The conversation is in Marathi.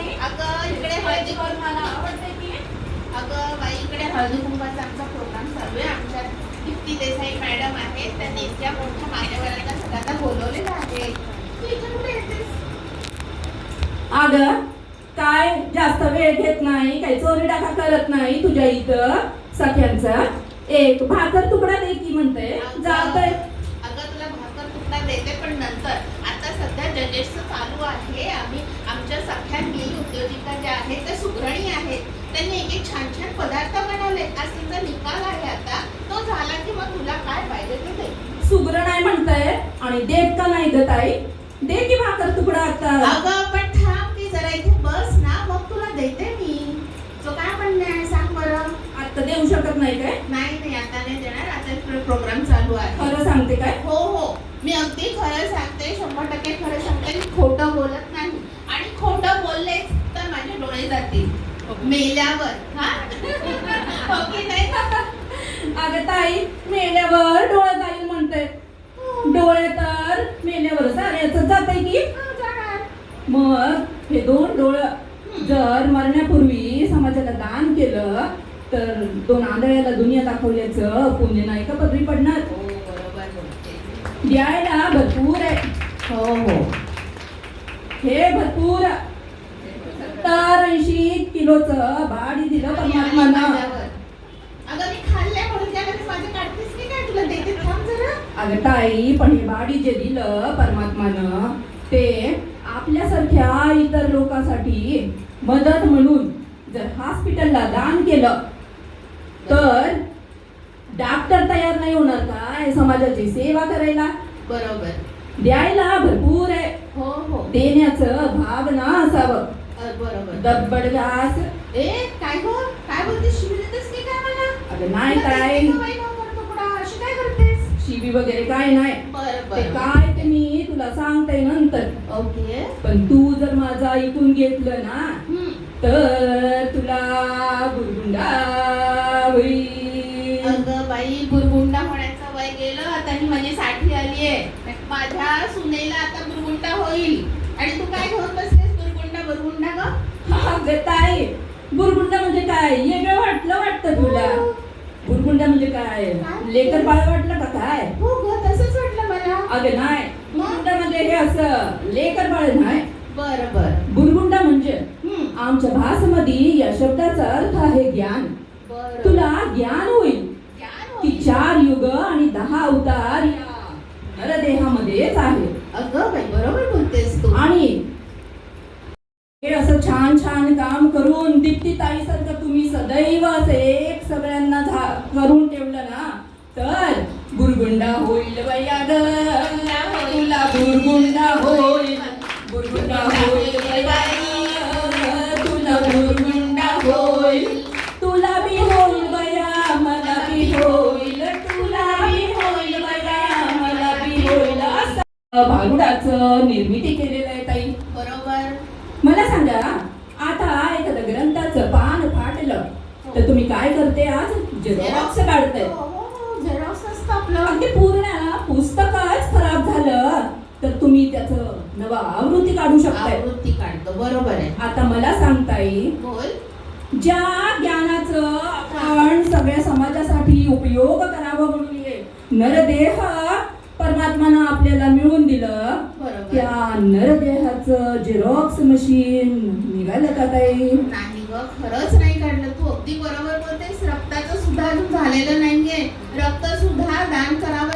ताई? अगं इकडे हळदी पण मला आवडते की. अगं बाई इकडे हळदी कुंकवाचा आमचा प्रोग्राम चालू आहे. आमच्या दीप्ती देसाई मॅडम आहेत, त्यांनी इतक्या मोठ्या मान्यवरांना सगळ्यांना बोलवलेलं आहे. तू इथे कुठे येतेस? अगं काय जास्त वेळ घेत नाही, काही चोरी टाका करत नाही तुझ्या इथं सख्यांचा. एक भाकर तुकडा दे की म्हणते जातोय. अगं तुला भाकर तुकडा देते पण नंतर. आता सध्या जजेसचं चालू आहे. आम्ही आमच्या सख्यांनी उद्योजिका ज्या आहेत त्या सुगरणी आहेत, त्यांनी एक एक छान छान पदार्थ बनवले. आज त्यांचा निकाल आहे. आता तो झाला की मग तुला काय पाहिजे ते दे. सुग्र नाही म्हणताय आणि देत का नाही ग ताई? दे की भाकर तुकडा आता. अगं पण थांब की जरा इथे बस ना, मग तुला देते मी. तो काय म्हणणे आहे सांग बरं. आता देऊ शकत नाही काय? नाही आता नाही देणार. आता प्रोग्राम चालू आहे. खरं सांगते काय? हो मी अगदी खरं सांगते, 100% खरं सांगते. मी खोटं बोलत नाही. आणि खोटं बोललेच तर माझे डोळे जातील मेल्यावर. हा हो की नाही? अगं ताई, मेल्यावर डोळे जाईल म्हणते. डोळे तर मेल्यावर जाण्याचं जाते की. जाणार. मग हे दोन डोळं जर मरण्यापूर्वी समाजाला दान केलं तर दोन आंधळ्याला दुनिया दाखवल्याचं पुण्य नाही का पदरी पडणार? हो बरोबर बोलते. द्यायला भरपूर आहे. हो हे भरपूर 70-80 किलोचं भाडी दिलं परमात्मानं. अगं मी खाल्ल्या म्हणून त्याला मी माझं काढतेस की काय? तुला देते थांब जरा. अगं ताई, पण हे भाडी जे दिलं परमात्मानं ते आपल्यासारख्या इतर लोकांसाठी मदत म्हणून जर हॉस्पिटलला दान केलं तर डॉक्टर तयार नाही होणार काय समाजाची सेवा करायला? बरोबर. द्यायला भरपूर आहे. हो देण्याचं भावना असावं. बरोबर. दब्बड घास. ए काय गो काय बोलतेस? शिवी देतेस की काय मला? अगं नाही तुला ताई, देते का बाई भाकर तुकडा? अशी काय करतेस? शिवी वगैरे काय नाही. बरं ते काय ते मी तुला सांगते नंतर. ओके. पण तू जर माझं ऐकून घेतलं ना तर तुला बुरबुंडा होईल. अगं बाई बुरगुंडा होण्याचं वय गेलं आता. ही माझी 60 आली आहे. माझ्या सुनेला आता बुरगुंडा होईल. आणि तू काय घेऊन बसलेस? बुरगुंडा ग? अगं ताई, बुरबुंडा म्हणजे काय? वेगळं वाटतं तुला? बुरबुंडा म्हणजे काय? लेकर बाळ वाटलं का काय? हो ग तसंच वाटलं मला. अगं नाही, बुरबुंडा म्हणजे हे असं लेकर बाळ नाही. बरं बुरबुंडा म्हणजे आमच्या भाषेमध्ये या शब्दाचा अर्थ आहे ज्ञान. तुला ज्ञान होईल की 4 युग आणि 10 अवतार या नरदेहामध्येच आहे. अगं बाई बरोबर बोलतेस तू. आणि हे असं छान छान काम करून दीप्ती ताई सारखं तुम्ही सदैव असं एक सगळ्यांना करून ठेवलं ना तर बुरगुंडा होईल बाई. अगं तुला बुरगुंडा होईल. बुरगुंडा होईल बाई. तुला बुरगुंडा होईल. तुला बी होईल बया, मला बी होईल. तुला बी होईल बया, मला बी होईल. असं भारुडाचं निर्मिती केलेलं आहे ताई. बरोबर. मला सांगा, आता एखाद्या ग्रंथाचं पान फाटलं तर तुम्ही काय करते? आज झेरॉक्स काढते. झेरॉक्स असतं आपलं. अगदी पूर्ण पुस्तकच खराब झालं तर तुम्ही त्याचं नवा आवृत्ती काढू शकताय. आवृत्ती काढतो. बरोबर आहे. आता मला सांगता येईल, बोल. ज्या ज्ञानाचं आपण सगळ्या समाजासाठी उपयोग करावा म्हणून हे नरदेह परमात्मानं आपल्याला मिळून दिलं, त्या नरदेहाचं झेरॉक्स मशीन निघालं का ताई? नाही ग, खरंच नाही काढलं. तू अगदी बरोबर बोलतेस. रक्ताचं सुद्धा अजून झालेलं नाहीये. रक्त सुद्धा दान करावं